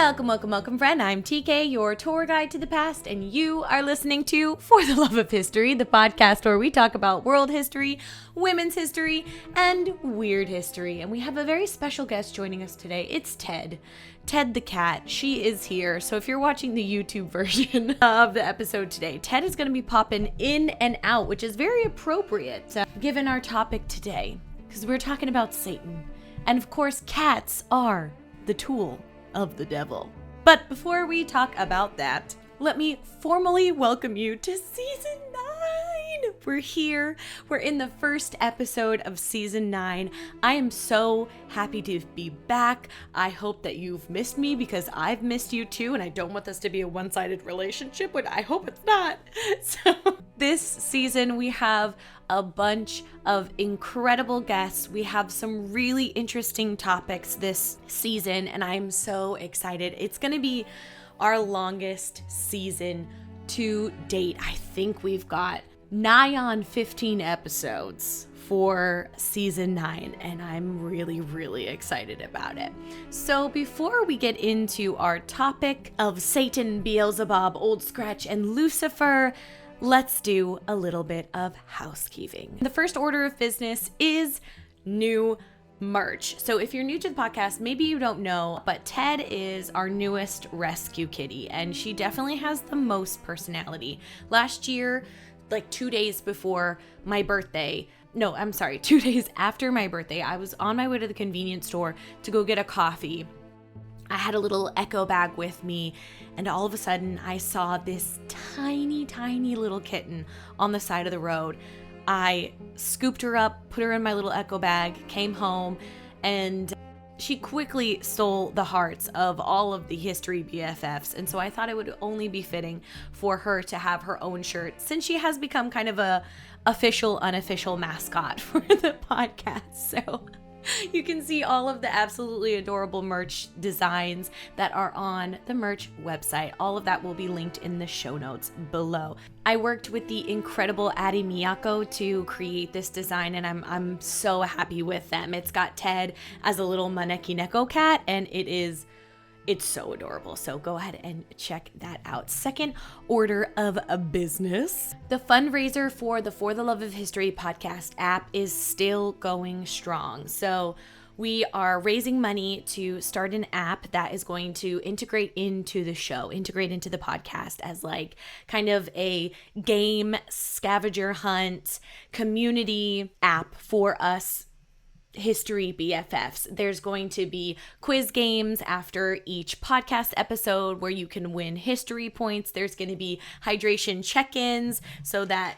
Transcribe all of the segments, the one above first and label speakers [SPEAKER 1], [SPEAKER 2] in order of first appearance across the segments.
[SPEAKER 1] Welcome, friend. I'm TK, your tour guide to the past, and you are listening to For the Love of History, the podcast where we talk about world history, women's history, and weird history. And we have a very special guest joining us today. It's Ted the cat. She is here. So if you're watching the YouTube version of the episode today, Ted is going to be popping in and out, which is very appropriate given our topic today, because we're talking about Satan. And of course, cats are the tool of the devil. But before we talk about that, let me formally welcome you to season 9. We're here. We're in the first episode of season 9. I am so happy to be back. I hope that you've missed me because I've missed you too, and I don't want this to be a one-sided relationship, but I hope it's not. So this season we have a bunch of incredible guests. We have some really interesting topics this season, and I'm so excited. It's going to be our longest season to date. I think we've got nigh on 15 episodes for season 9, and I'm really excited about it. So before we get into our topic of Satan, Beelzebub, Old Scratch, and Lucifer, let's do a little bit of housekeeping. The first order of business is new merch. So if you're new to the podcast, maybe you don't know, but Ted is our newest rescue kitty, and she definitely has the most personality. Last year, like 2 days before my birthday, 2 days after my birthday, I was on my way to the convenience store to go get a coffee. I had a little echo bag with me, and all of a sudden I saw this tiny little kitten on the side of the road. I scooped her up, put her in my little echo bag, came home, and she quickly stole the hearts of all of the history BFFs. And so I thought it would only be fitting for her to have her own shirt, since she has become kind of a official, unofficial mascot for the podcast. So you can see all of the absolutely adorable merch designs that are on the merch website. All of that will be linked in the show notes below. I worked with the incredible Adi Miyako to create this design, and I'm so happy with them. It's got Ted as a little Maneki Neko cat, and it's so adorable. So go ahead and check that out. Second order of business. The fundraiser for the For the Love of History podcast app is still going strong. So we are raising money to start an app that is going to integrate into the show, integrate into the podcast as like kind of a game scavenger hunt community app for us history BFFs. There's going to be quiz games after each podcast episode where you can win history points. There's going to be hydration check-ins so that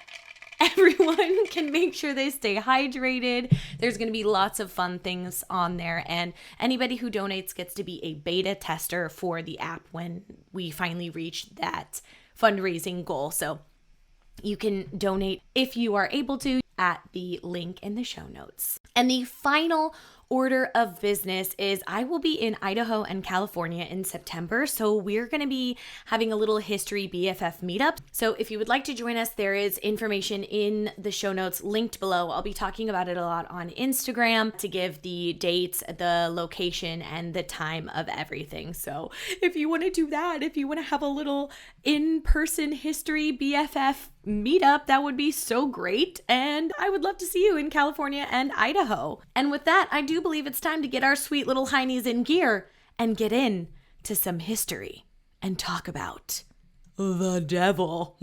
[SPEAKER 1] everyone can make sure they stay hydrated. There's going to be lots of fun things on there, and anybody who donates gets to be a beta tester for the app when we finally reach that fundraising goal. So you can donate if you are able to at the link in the show notes. And the final order of business is I will be in Idaho and California in September. So we're going to be having a little history BFF meetup. So if you would like to join us, there is information in the show notes linked below. I'll be talking about it a lot on Instagram to give the dates, the location, and the time of everything. So if you want to do that, if you want to have a little in-person history BFF meetup, that would be so great. And I would love to see you in California and Idaho. And with that, I do believe it's time to get our sweet little heinies in gear and get in to some history and talk about the devil.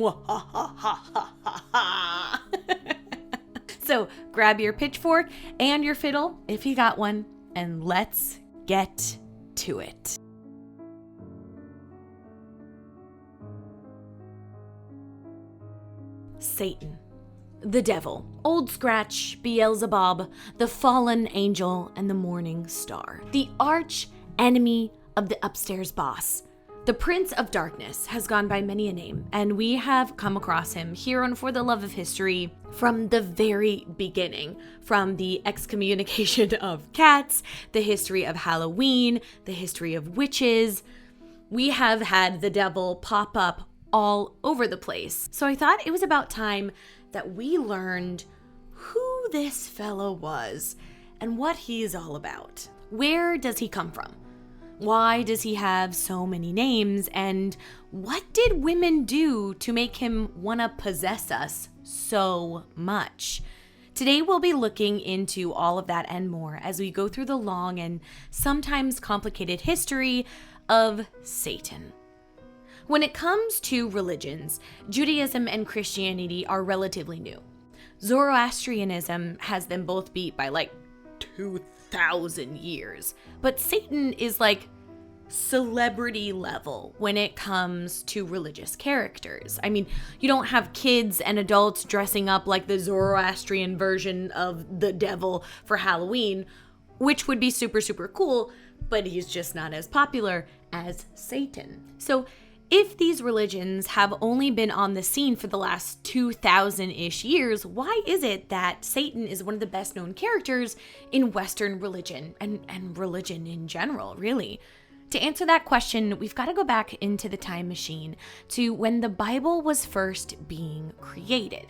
[SPEAKER 1] So grab your pitchfork and your fiddle if you got one, and let's get to it. Satan, the devil, Old Scratch, Beelzebub, the fallen angel, and the morning star. The arch enemy of the upstairs boss. The Prince of Darkness has gone by many a name, and we have come across him here on For the Love of History from the very beginning, from the excommunication of cats, the history of Halloween, the history of witches. We have had the devil pop up all over the place. So I thought it was about time that we learned who this fellow was and what he's all about. Where does he come from? Why does he have so many names? And what did women do to make him want to possess us so much? Today we'll be looking into all of that and more as we go through the long and sometimes complicated history of Satan. When it comes to religions, Judaism and Christianity are relatively new. Zoroastrianism has them both beat by like 2,000 years. But Satan is like celebrity level when it comes to religious characters. I mean, you don't have kids and adults dressing up like the Zoroastrian version of the devil for Halloween, which would be super, super cool, but he's just not as popular as Satan. So if these religions have only been on the scene for the last 2,000-ish years, why is it that Satan is one of the best known characters in Western religion and religion in general, really? To answer that question, we've got to go back into the time machine to when the Bible was first being created.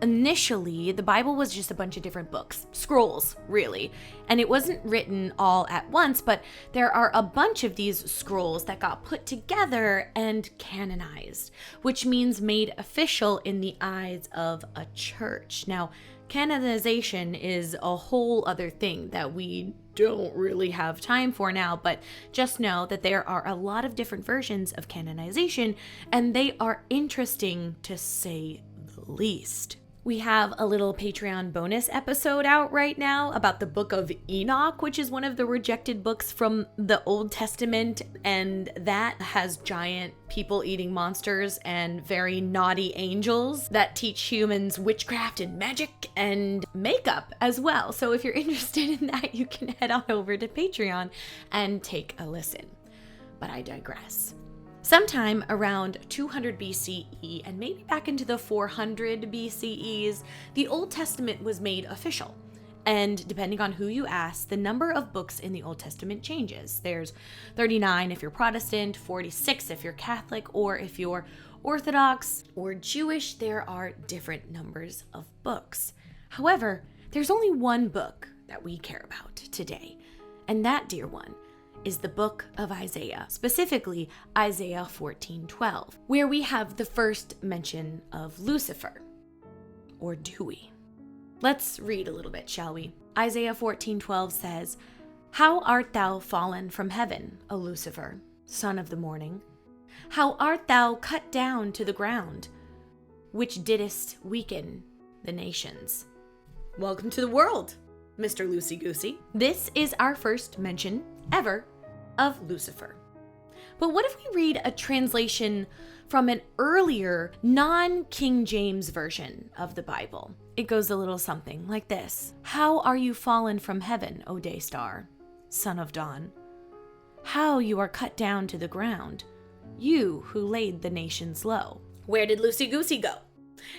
[SPEAKER 1] Initially, the Bible was just a bunch of different books, scrolls, really, and it wasn't written all at once, but there are a bunch of these scrolls that got put together and canonized, which means made official in the eyes of a church. Now, canonization is a whole other thing that we don't really have time for now, but just know that there are a lot of different versions of canonization, and they are interesting to say the least. We have a little Patreon bonus episode out right now about the book of Enoch, which is one of the rejected books from the Old Testament, and that has giant people-eating monsters and very naughty angels that teach humans witchcraft and magic and makeup as well. So if you're interested in that, you can head on over to Patreon and take a listen. But I digress. Sometime around 200 BCE and maybe back into the 400 BCEs, the Old Testament was made official. And depending on who you ask, the number of books in the Old Testament changes. There's 39 if you're Protestant, 46 if you're Catholic, or if you're Orthodox or Jewish, there are different numbers of books. However, there's only one book that we care about today, and that, dear one, is the book of Isaiah, specifically Isaiah 14:12, where we have the first mention of Lucifer. Or do we? Let's read a little bit, shall we? Isaiah 14:12 says, "How art thou fallen from heaven, O Lucifer, son of the morning? How art thou cut down to the ground, which didst weaken the nations?" Welcome to the world, Mr. Loosey-Goosey. This is our first mention ever of Lucifer. But what if we read a translation from an earlier non-King James version of the Bible? It goes a little something like this. "How are you fallen from heaven, O day star, son of dawn? How you are cut down to the ground, you who laid the nations low." Where did Loosey-Goosey go?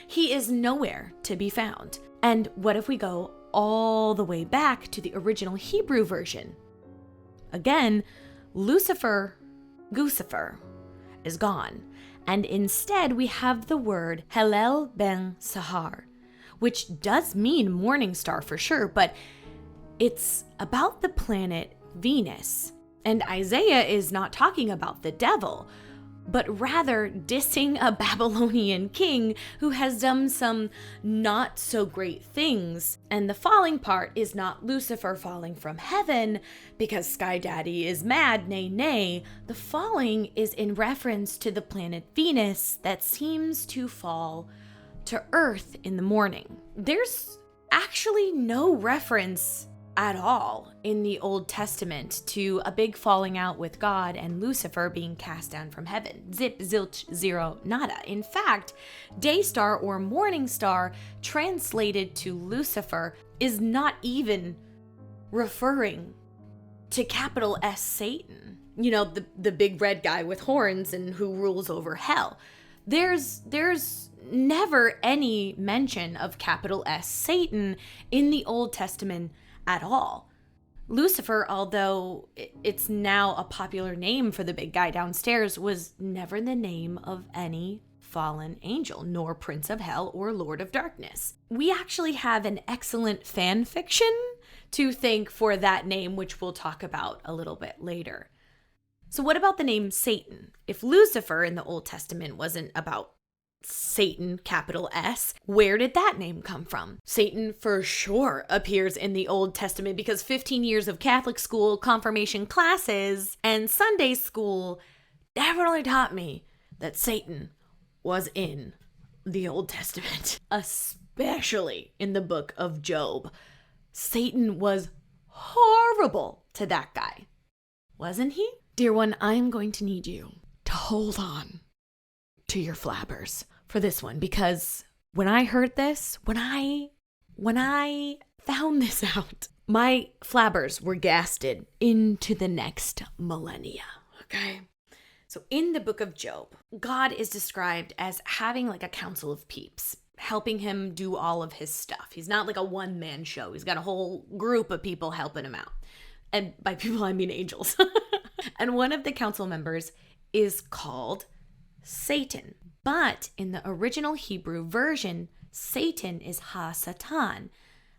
[SPEAKER 1] He is nowhere to be found. And what if we go all the way back to the original Hebrew version? Again, Lucifer, Goosifer, is gone, and instead we have the word Hallel ben Sahar, which does mean morning star for sure, but it's about the planet Venus. And Isaiah is not talking about the devil, but rather dissing a Babylonian king who has done some not so great things. And the falling part is not Lucifer falling from heaven because Sky Daddy is mad, nay. The falling is in reference to the planet Venus that seems to fall to Earth in the morning. There's actually no reference at all in the Old Testament to a big falling out with God and Lucifer being cast down from heaven. Zip, zilch, zero, nada. In fact, day star or morning star translated to Lucifer is not even referring to capital S Satan. You know, the big red guy with horns and who rules over hell. There's never any mention of capital S Satan in the Old Testament at all. Lucifer, although it's now a popular name for the big guy downstairs, was never the name of any fallen angel, nor Prince of Hell or Lord of Darkness. We actually have an excellent fan fiction to thank for that name, which we'll talk about a little bit later. So what about the name Satan? If Lucifer in the Old Testament wasn't about Satan, capital S, where did that name come from? Satan for sure appears in the Old Testament because 15 years of Catholic school, confirmation classes, and Sunday school definitely taught me that Satan was in the Old Testament, especially in the book of Job. Satan was horrible to that guy, wasn't he? Dear one, I'm going to need you to hold on to your flabbers for this one, because when I heard this, when I found this out, my flabbers were gasted into the next millennia, okay? So in the book of Job, God is described as having like a council of peeps, helping him do all of his stuff. He's not like a one-man show. He's got a whole group of people helping him out. And by people, I mean angels. And one of the council members is called Satan. But in the original Hebrew version, Satan is Ha-Satan.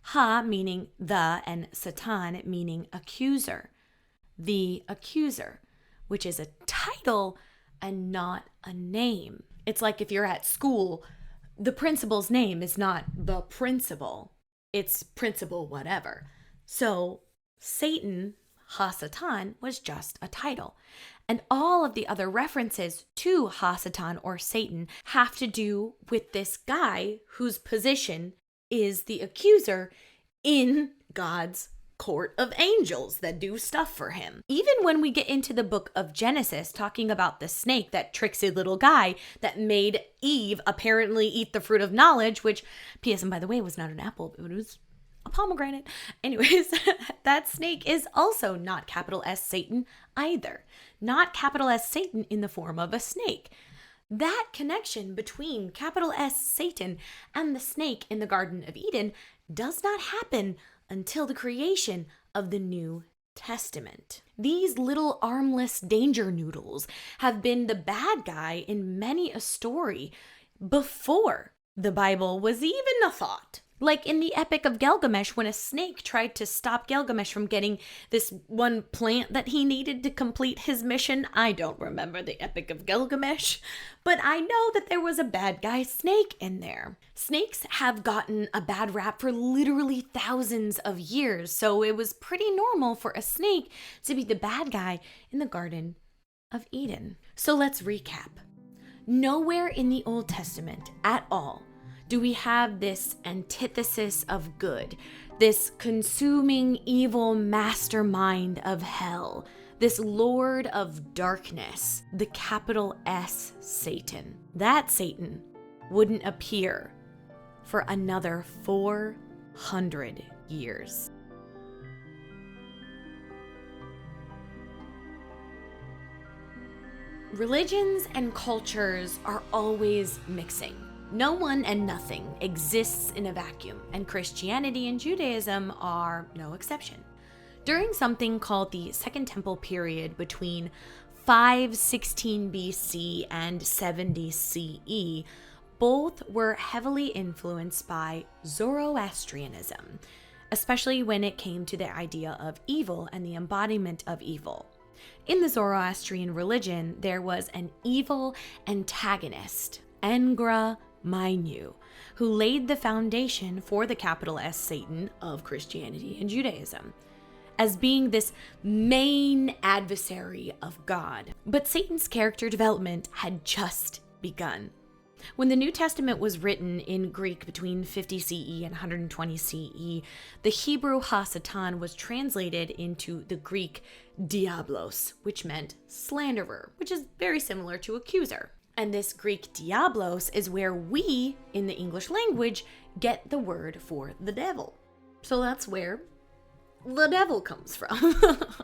[SPEAKER 1] Ha meaning the and Satan meaning accuser. The accuser, which is a title and not a name. It's like if you're at school, the principal's name is not the principal. It's principal whatever. So Satan, Ha-Satan, was just a title. And all of the other references to Ha-Satan or Satan have to do with this guy whose position is the accuser in God's court of angels that do stuff for him. Even when we get into the book of Genesis, talking about the snake, that tricksy little guy that made Eve apparently eat the fruit of knowledge, which, P.S. and by the way, was not an apple, it was a pomegranate. Anyways, that snake is also not capital S Satan either. Not capital S Satan in the form of a snake. That connection between capital S Satan and the snake in the Garden of Eden does not happen until the creation of the New Testament. These little armless danger noodles have been the bad guy in many a story before the Bible was even a thought. Like in the Epic of Gilgamesh, when a snake tried to stop Gilgamesh from getting this one plant that he needed to complete his mission. I don't remember the Epic of Gilgamesh, but I know that there was a bad guy snake in there. Snakes have gotten a bad rap for literally thousands of years, so it was pretty normal for a snake to be the bad guy in the Garden of Eden. So let's recap. Nowhere in the Old Testament at all do we have this antithesis of good, this consuming evil mastermind of hell, this lord of darkness, the capital S Satan. That Satan wouldn't appear for another 400 years. Religions and cultures are always mixing. No one and nothing exists in a vacuum, and Christianity and Judaism are no exception. During something called the Second Temple period between 516 BC and 70 CE, both were heavily influenced by Zoroastrianism, especially when it came to the idea of evil and the embodiment of evil. In the Zoroastrian religion, there was an evil antagonist, Engra Mainyu, who laid the foundation for the capital S Satan of Christianity and Judaism, as being this main adversary of God. But Satan's character development had just begun. When the New Testament was written in Greek between 50 CE and 120 CE, the Hebrew Ha-Satan was translated into the Greek diablos, which meant slanderer, which is very similar to accuser. And this Greek diablos is where we, in the English language, get the word for the devil. So that's where the devil comes from.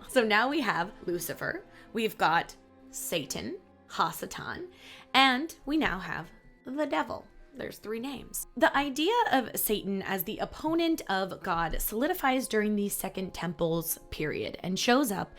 [SPEAKER 1] So now we have Lucifer, we've got Satan, Ha-Satan, and we now have the devil. There's 3 names. The idea of Satan as the opponent of God solidifies during the Second Temple's period and shows up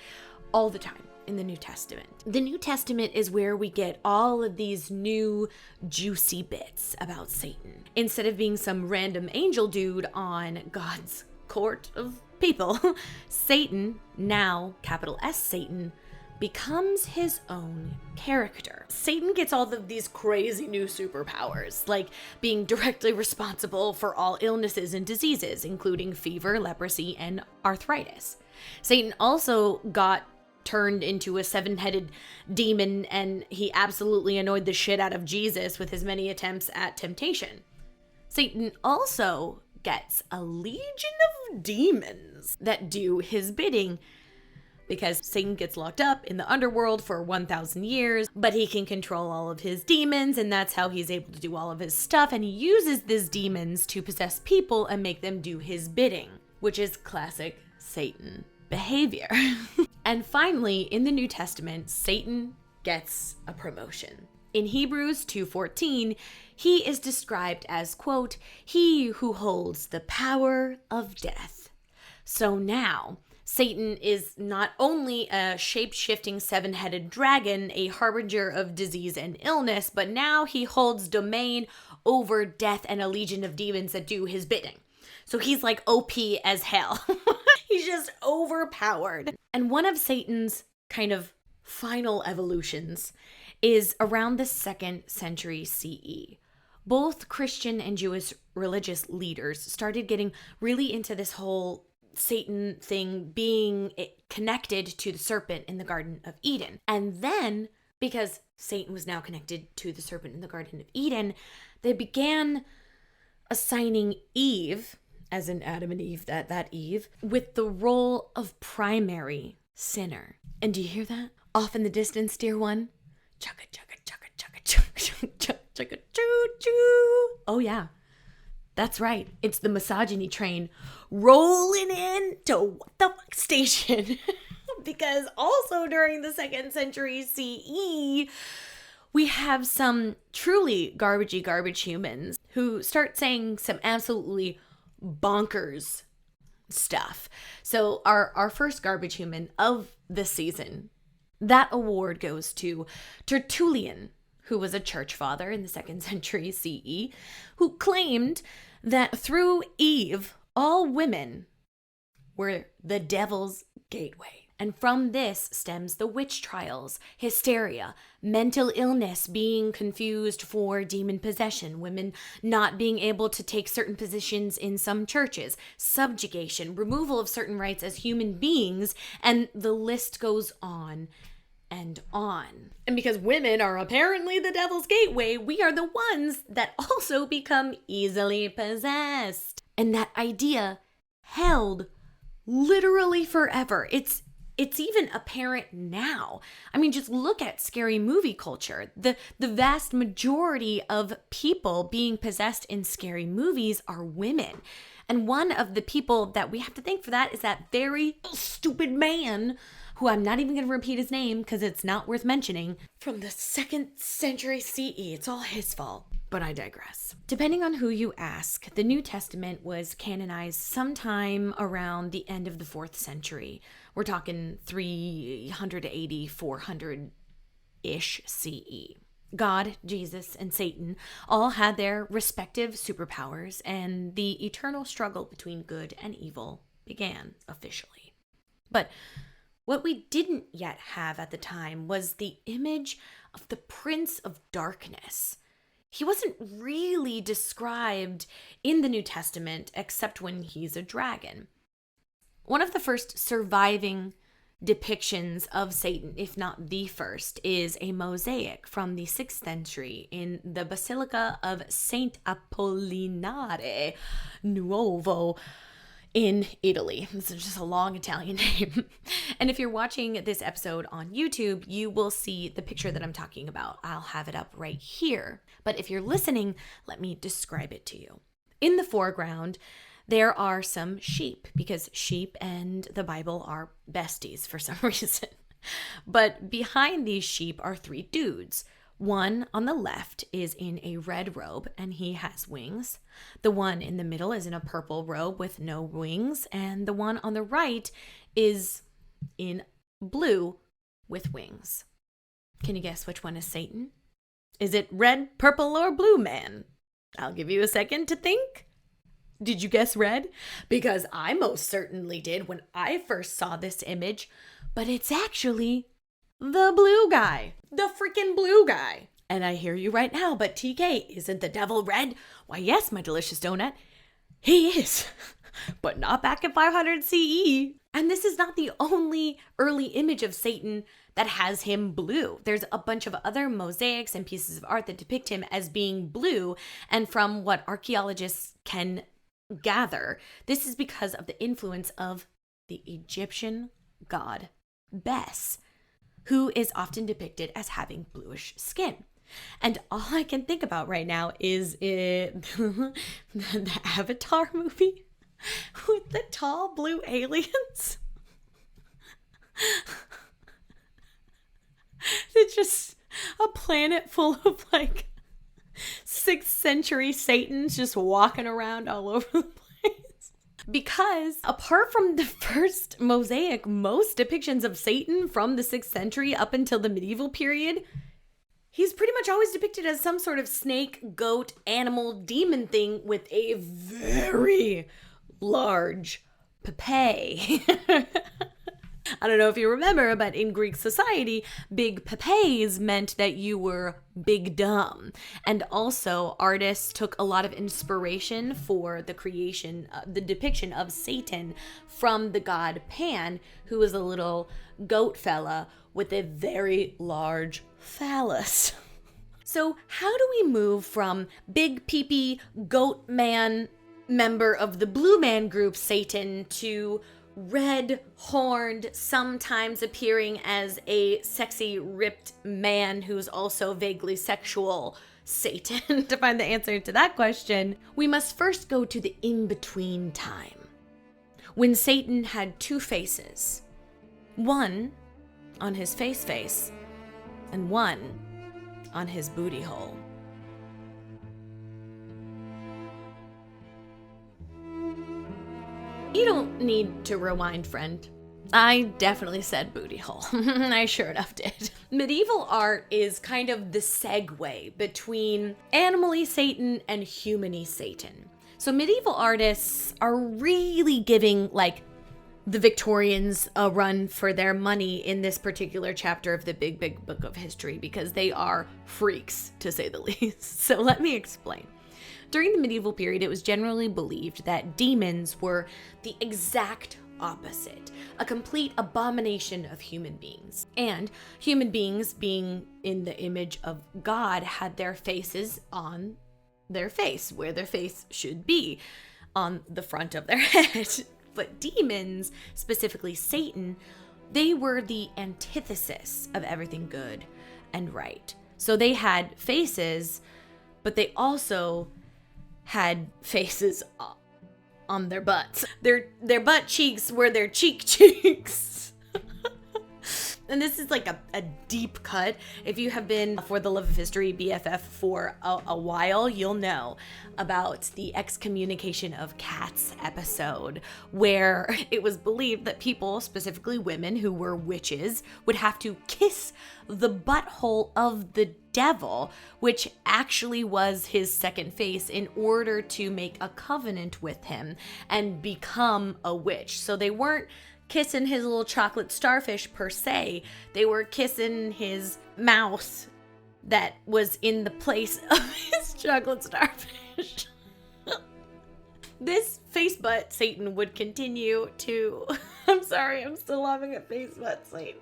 [SPEAKER 1] all the time in the New Testament. The New Testament is where we get all of these new juicy bits about Satan. Instead of being some random angel dude on God's court of people, Satan, now capital S Satan, becomes his own character. Satan gets all of these crazy new superpowers, like being directly responsible for all illnesses and diseases, including fever, leprosy, and arthritis. Satan also got turned into a 7-headed demon, and he absolutely annoyed the shit out of Jesus with his many attempts at temptation. Satan also gets a legion of demons that do his bidding, because Satan gets locked up in the underworld for 1,000 years, but he can control all of his demons, and that's how he's able to do all of his stuff, and he uses these demons to possess people and make them do his bidding, which is classic Satan behavior. And finally, in the New Testament, Satan gets a promotion. In Hebrews 2:14, he is described as, quote, "he who holds the power of death." So now, Satan is not only a shape-shifting 7-headed dragon, a harbinger of disease and illness, but now he holds domain over death and a legion of demons that do his bidding. So he's like OP as hell. He's just overpowered. And one of Satan's kind of final evolutions is around the 2nd century CE. Both Christian and Jewish religious leaders started getting really into this whole Satan thing, being connected to the serpent in the Garden of Eden. And then, because Satan was now connected to the serpent in the Garden of Eden, they began assigning Eve, as in Adam and Eve, that Eve, with the role of primary sinner. And do you hear that? Off in the distance, dear one? Chugga, chugga, chugga, chugga, chugga, chugga, chugga, choo, choo. Oh, yeah. That's right. It's the misogyny train rolling in to what the fuck station. Because also during the 2nd century CE, we have some truly garbage humans who start saying some absolutely bonkers stuff. So our first garbage human of the season, that award goes to Tertullian, who was a church father in the 2nd century CE, who claimed that through Eve, all women were the devil's gateway. And from this stems the witch trials, hysteria, mental illness being confused for demon possession, women not being able to take certain positions in some churches, subjugation, removal of certain rights as human beings, and the list goes on and on. And because women are apparently the devil's gateway, we are the ones that also become easily possessed. And that idea held literally forever. It's even apparent now. I mean, just look at scary movie culture. The vast majority of people being possessed in scary movies are women. And one of the people that we have to thank for that is that very stupid man, who I'm not even going to repeat his name because it's not worth mentioning, from the 2nd century CE. It's all his fault, but I digress. Depending on who you ask, the New Testament was canonized sometime around the end of the 4th century. We're talking 380, 400-ish CE. God, Jesus, and Satan all had their respective superpowers, and the eternal struggle between good and evil began officially. But what we didn't yet have at the time was the image of the Prince of Darkness. He wasn't really described in the New Testament except when he's a dragon. One of the first surviving depictions of Satan, if not the first, is a mosaic from the 6th century in the Basilica of Saint Apollinare Nuovo in Italy. This is just a long Italian name. And if you're watching this episode on YouTube, you will see the picture that I'm talking about. I'll have it up right here. But if you're listening, let me describe it to you. In the foreground, there are some sheep, because sheep and the Bible are besties for some reason. But behind these sheep are 3 dudes. One on the left is in a red robe and he has wings. The one in the middle is in a purple robe with no wings. And the one on the right is in blue with wings. Can you guess which one is Satan? Is it red, purple, or blue man? I'll give you a second to think. Did you guess red? Because I most certainly did when I first saw this image, but it's actually The blue guy. The freaking blue guy. And I hear you right now, but TK, isn't the devil red? Why, yes, my delicious donut. He is. But not back in 500 CE. And this is not the only early image of Satan that has him blue. There's a bunch of other mosaics and pieces of art that depict him as being blue. And from what archaeologists can gather, this is because of the influence of the Egyptian god Bes, who is often depicted as having bluish skin. And all I can think about right now is the Avatar movie with the tall blue aliens. It's just a planet full of like 6th century Satans just walking around all over the place. Because apart from the first mosaic, most depictions of Satan from the 6th century up until the medieval period, he's pretty much always depicted as some sort of snake, goat, animal, demon thing with a very large pepe. I don't know if you remember, but in Greek society, big pepes meant that you were big dumb. And also, artists took a lot of inspiration for the creation, the depiction of Satan from the god Pan, who was a little goat fella with a very large phallus. So how do we move from big peepee goat man member of the blue man group Satan to red horned, sometimes appearing as a sexy ripped man who's also vaguely sexual Satan? To find the answer to that question, we must first go to the in-between time, when Satan had two faces, one on his face and one on his booty hole. You don't need to rewind, friend. I definitely said booty hole. I sure enough did. Medieval art is kind of the segue between animal-y Satan and human-y Satan. So medieval artists are really giving like the Victorians a run for their money in this particular chapter of the big book of history, because they are freaks, to say the least. So let me explain. During the medieval period, it was generally believed that demons were the exact opposite, a complete abomination of human beings. And human beings, being in the image of God, had their faces on their face, where their face should be, on the front of their head. But demons, specifically Satan, they were the antithesis of everything good and right. So they had faces, but they also had faces on their butts. Their butt cheeks were their cheeks. And this is like a deep cut. If you have been For the Love of History BFF for a while, you'll know about the excommunication of cats episode, where it was believed that people, specifically women who were witches, would have to kiss the butthole of the devil, which actually was his second face, in order to make a covenant with him and become a witch. So they weren't kissing his little chocolate starfish per se, they were kissing his mouth that was in the place of his chocolate starfish. This face butt Satan would continue to... I'm sorry, I'm still laughing at face butt Satan.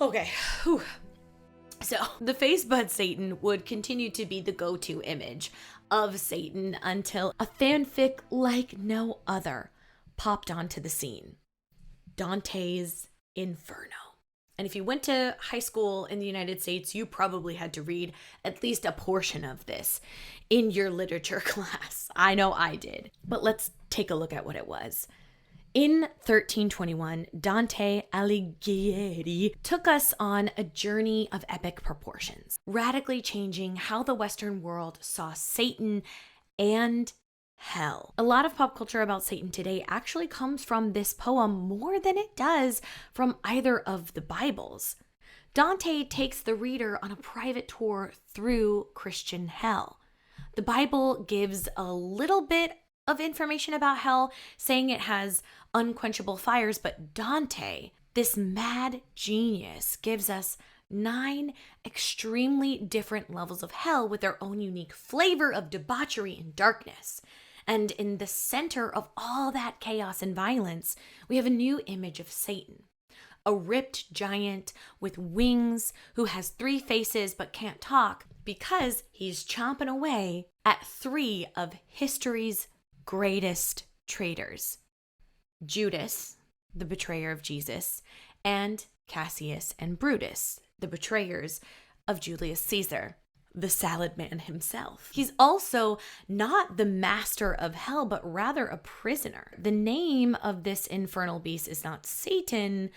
[SPEAKER 1] Okay. Whew. So the face butt Satan would continue to be the go-to image of Satan until a fanfic like no other popped onto the scene. Dante's Inferno. And if you went to high school in the United States, you probably had to read at least a portion of this in your literature class. I know I did. But let's take a look at what it was. In 1321, Dante Alighieri took us on a journey of epic proportions, radically changing how the Western world saw Satan and hell. A lot of pop culture about Satan today actually comes from this poem more than it does from either of the Bibles. Dante takes the reader on a private tour through Christian hell. The Bible gives a little bit of information about hell, saying it has unquenchable fires, but Dante, this mad genius, gives us 9 extremely different levels of hell with their own unique flavor of debauchery and darkness. And in the center of all that chaos and violence, we have a new image of Satan. A ripped giant with wings who has 3 faces but can't talk because he's chomping away at 3 of history's greatest traitors: Judas, the betrayer of Jesus, and Cassius and Brutus, the betrayers of Julius Caesar, the salad man himself. He's also not the master of hell, but rather a prisoner. The name of this infernal beast is not Satan,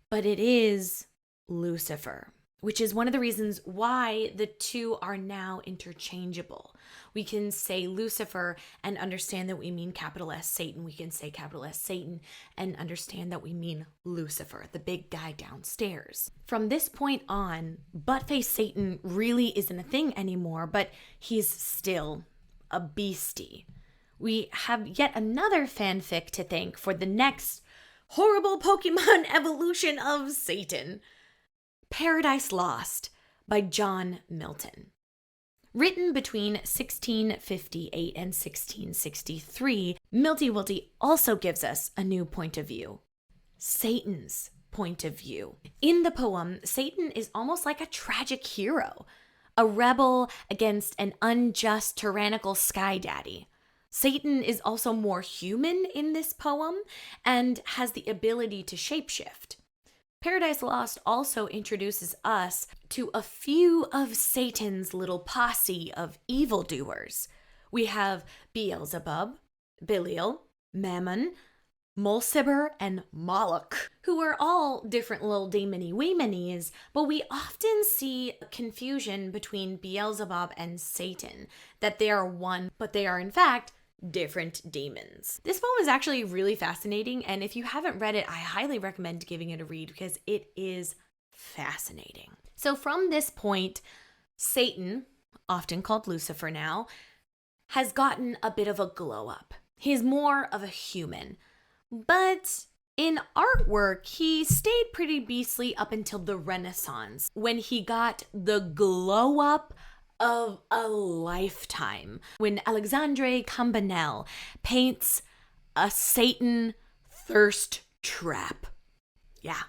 [SPEAKER 1] but it is Lucifer, which is one of the reasons why the two are now interchangeable. We can say Lucifer and understand that we mean capital S Satan. We can say capital S Satan and understand that we mean Lucifer, the big guy downstairs. From this point on, butt-faced Satan really isn't a thing anymore, but he's still a beastie. We have yet another fanfic to thank for the next horrible Pokemon evolution of Satan: Paradise Lost by John Milton. Written between 1658 and 1663, Milty Wilty also gives us a new point of view: Satan's point of view. In the poem, Satan is almost like a tragic hero, a rebel against an unjust, tyrannical sky daddy. Satan is also more human in this poem and has the ability to shapeshift. Paradise Lost also introduces us to a few of Satan's little posse of evildoers. We have Beelzebub, Belial, Mammon, Mulciber, and Moloch, who are all different little demony-weemonies, but we often see confusion between Beelzebub and Satan, that they are one, but they are in fact different demons. This poem is actually really fascinating, and if you haven't read it, I highly recommend giving it a read because it is fascinating. So from this point, Satan, often called Lucifer now, has gotten a bit of a glow up. He's more of a human, but in artwork, he stayed pretty beastly up until the Renaissance, when he got the glow up of a lifetime, when Alexandre Cambanel paints a Satan thirst trap. Yeah.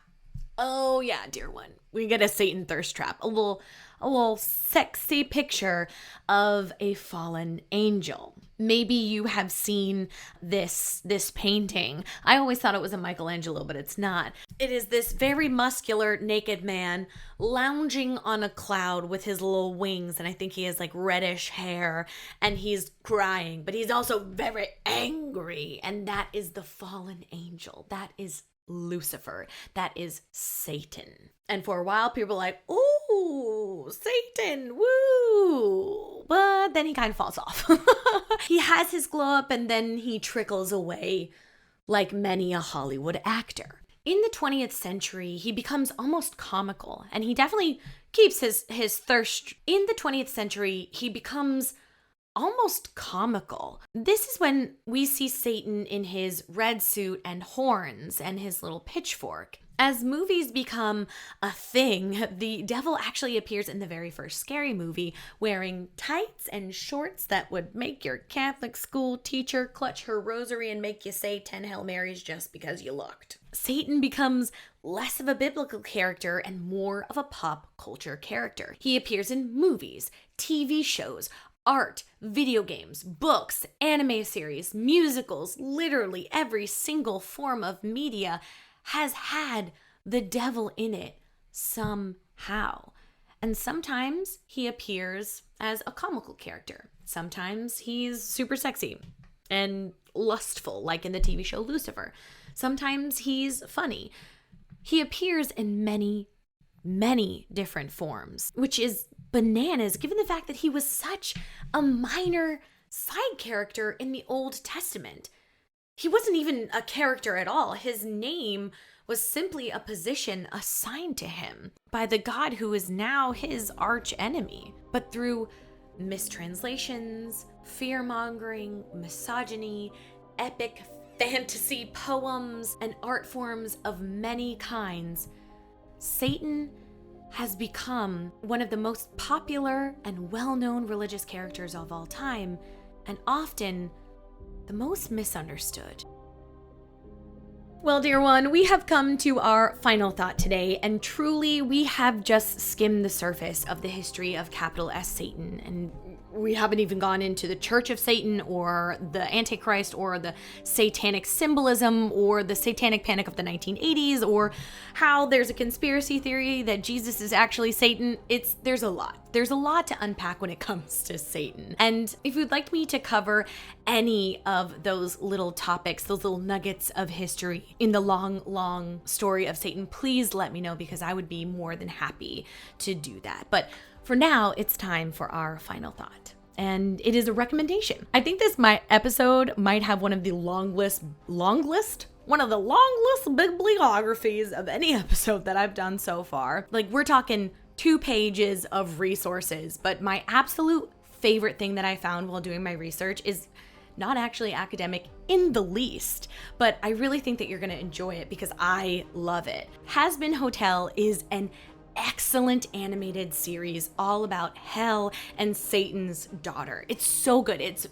[SPEAKER 1] Oh yeah, dear one. We get a Satan thirst trap. A little sexy picture of a fallen angel. Maybe you have seen this painting. I always thought it was a Michelangelo, but it's not. It is this very muscular naked man lounging on a cloud with his little wings, and I think he has like reddish hair, and he's crying, but he's also very angry, and that is the fallen angel. That is Lucifer. That is Satan. And for a while, people were like, ooh, Satan, woo. But then he kind of falls off. He has his glow up and then he trickles away like many a Hollywood actor. In the 20th century, he becomes almost comical, and he definitely keeps his thirst. In the 20th century, he becomes almost comical. This is when we see Satan in his red suit and horns and his little pitchfork. As movies become a thing, the devil actually appears in the very first Scary Movie wearing tights and shorts that would make your Catholic school teacher clutch her rosary and make you say 10 Hail Marys just because you looked. Satan becomes less of a biblical character and more of a pop culture character. He appears in movies, TV shows, art, video games, books, anime series, musicals. Literally every single form of media has had the devil in it somehow. And sometimes he appears as a comical character. Sometimes he's super sexy and lustful, like in the TV show Lucifer. Sometimes he's funny. He appears in many, many different forms, which is bananas given the fact that he was such a minor side character in the Old Testament. He wasn't even a character at all. His name was simply a position assigned to him by the God who is now his arch enemy. But through mistranslations, fear-mongering, misogyny, epic fantasy poems, and art forms of many kinds, Satan has become one of the most popular and well-known religious characters of all time, and often the most misunderstood. Well, dear one, we have come to our final thought today, and truly we have just skimmed the surface of the history of capital S Satan, and we haven't even gone into the Church of Satan or the Antichrist or the satanic symbolism or the satanic panic of the 1980s or how there's a conspiracy theory that Jesus is actually Satan. There's a lot. There's a lot to unpack when it comes to Satan. And if you'd like me to cover any of those little topics, those little nuggets of history in the long, long story of Satan, please let me know, because I would be more than happy to do that. But for now, it's time for our final thought. And it is a recommendation. I think episode might have one of the longest bibliographies of any episode that I've done so far. Like, we're talking 2 pages of resources, but my absolute favorite thing that I found while doing my research is not actually academic in the least, but I really think that you're going to enjoy it because I love it. Has Been Hotel is an excellent animated series all about hell and Satan's daughter. It's so good. It's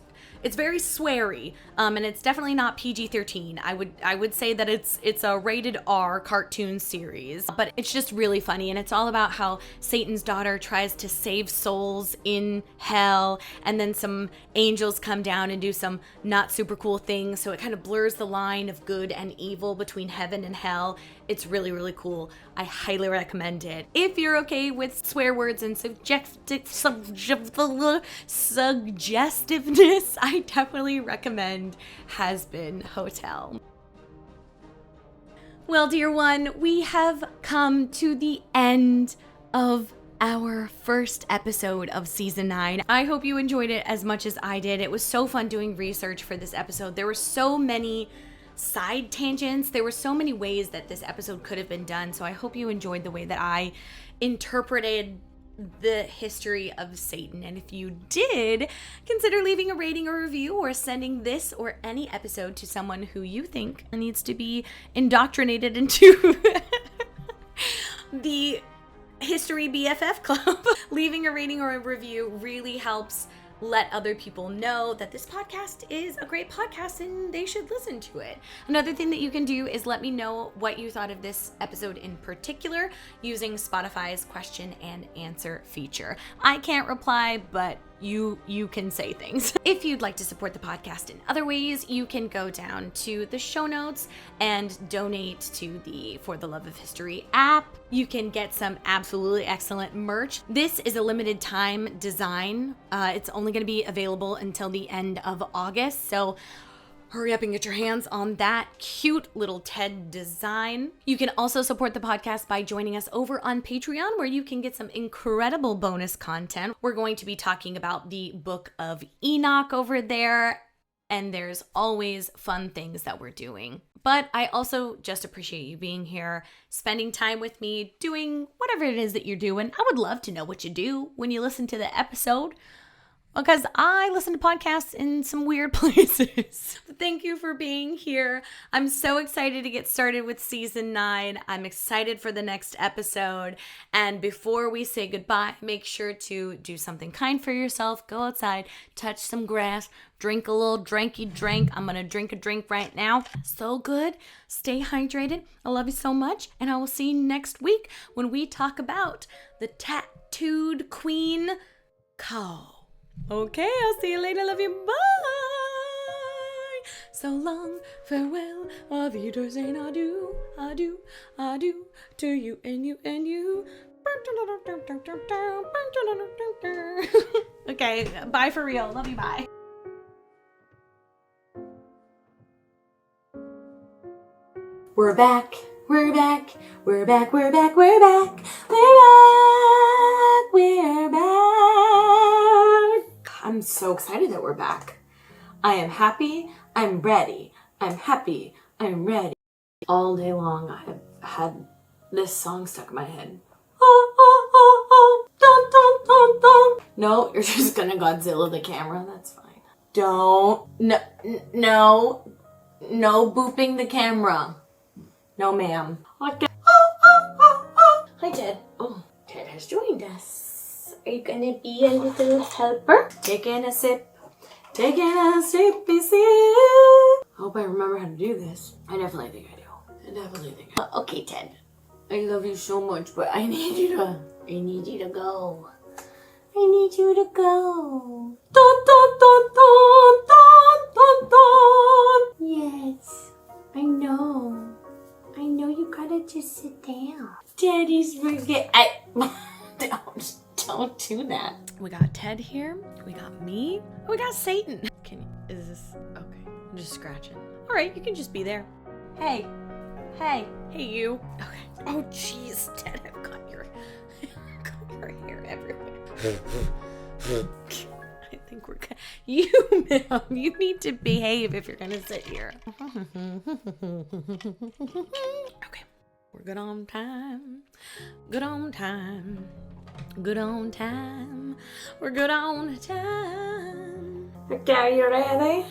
[SPEAKER 1] very sweary, and it's definitely not PG-13. I would say that it's a rated R cartoon series, but it's just really funny, and it's all about how Satan's daughter tries to save souls in hell, and then some angels come down and do some not super cool things, so it kind of blurs the line of good and evil between heaven and hell. It's really, really cool. I highly recommend it. If you're okay with swear words and suggestiveness, I definitely recommend Has Been Hotel. Well, dear one, we have come to the end of our first episode of season 9. I hope you enjoyed it as much as I did. It was so fun doing research for this episode. There were so many side tangents. There were so many ways that this episode could have been done. So I hope you enjoyed the way that I interpreted the history of Satan. And if you did, consider leaving a rating or review or sending this or any episode to someone who you think needs to be indoctrinated into the History BFF Club. Leaving a rating or a review really helps let other people know that this podcast is a great podcast and they should listen to it. Another thing that you can do is let me know what you thought of this episode in particular using Spotify's question and answer feature. I can't reply, but you can say things. If you'd like to support the podcast in other ways, you can go down to the show notes and donate to the For the Love of History app. You can get some absolutely excellent merch. This is a limited time design. It's only going to be available until the end of August, so hurry up and get your hands on that cute little Ted design. You can also support the podcast by joining us over on Patreon, where you can get some incredible bonus content. We're going to be talking about the Book of Enoch over there, and there's always fun things that we're doing. But I also just appreciate you being here, spending time with me, doing whatever it is that you're doing. I would love to know what you do when you listen to the episode, because I listen to podcasts in some weird places. Thank you for being here. I'm so excited to get started with season 9. I'm excited for the next episode. And before we say goodbye, make sure to do something kind for yourself. Go outside, touch some grass, drink a little drinky drink. I'm going to drink a drink right now. So good. Stay hydrated. I love you so much. And I will see you next week when we talk about the tattooed queen, Ko. Okay, I'll see you later. Love you. Bye. So long, farewell, auf Wiedersehen, adieu, adieu, adieu, to you and you and you. Okay, bye for real. Love you, bye. We're back, we're back, we're back, we're back, we're back, we're back, we're back. I'm so excited that we're back. I am happy, I'm ready. I'm happy, I'm ready. All day long I have had this song stuck in my head. Oh, oh, oh, oh, dun, dun, dun. No, you're just gonna Godzilla the camera. That's fine. Don't. No booping the camera. No, ma'am. Okay. Hi, Ted. Oh, Ted has joined us. Are you gonna be a little helper? Taking a sip. Taking a sippy sip. I hope I remember how to do this. I definitely think I do. Okay, Ted. I love you so much, but I need you to go. I need you to go. Dun, dun, dun, dun, dun, dun, dun. Yes, I know. You gotta just sit down. Daddy's forget. Don't do that. We got Ted here. We got me. We got Satan. Is this okay? I'm just scratching. All right, you can just be there. Hey, you. Okay. Oh, jeez, Ted, I've got your hair everywhere. I think we're good. You, ma'am, you need to behave if you're gonna sit here. Okay, we're good on time. We're good on time. Okay, are you ready?